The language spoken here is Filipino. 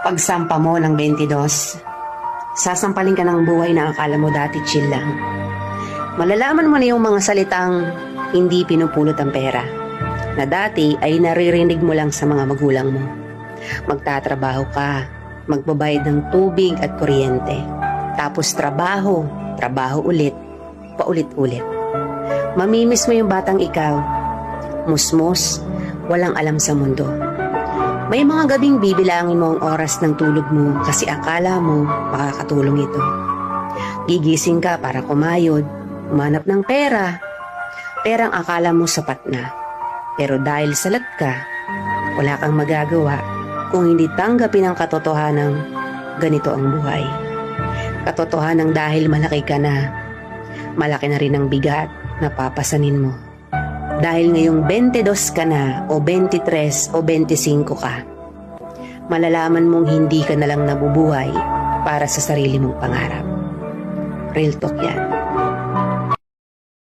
Pagsampa mo ng 22, sasampalin ka ng buhay na akala mo dati chill lang. Malalaman mo na yung mga salitang hindi pinupulot ang pera, na dati ay naririnig mo lang sa mga magulang mo. Magtatrabaho ka, magbabayad ng tubig at kuryente. Tapos trabaho ulit, paulit-ulit. Mamimiss mo yung batang ikaw, musmos, walang alam sa mundo. May mga gabing bibilangin mo ang oras ng tulog mo kasi akala mo makakatulong ito. Gigising ka para kumayod, umanap ng pera. Perang akala mo sapat na. Pero dahil salat ka, wala kang magagawa kung hindi tanggapin ang katotohanang ganito ang buhay. Katotohanang dahil malaki ka na, malaki na rin ang bigat na papasanin mo. Dahil ngayong 22 ka na o 23 o 25 ka, malalaman mong hindi ka na lang nabubuhay para sa sarili mong pangarap. Real talk yan.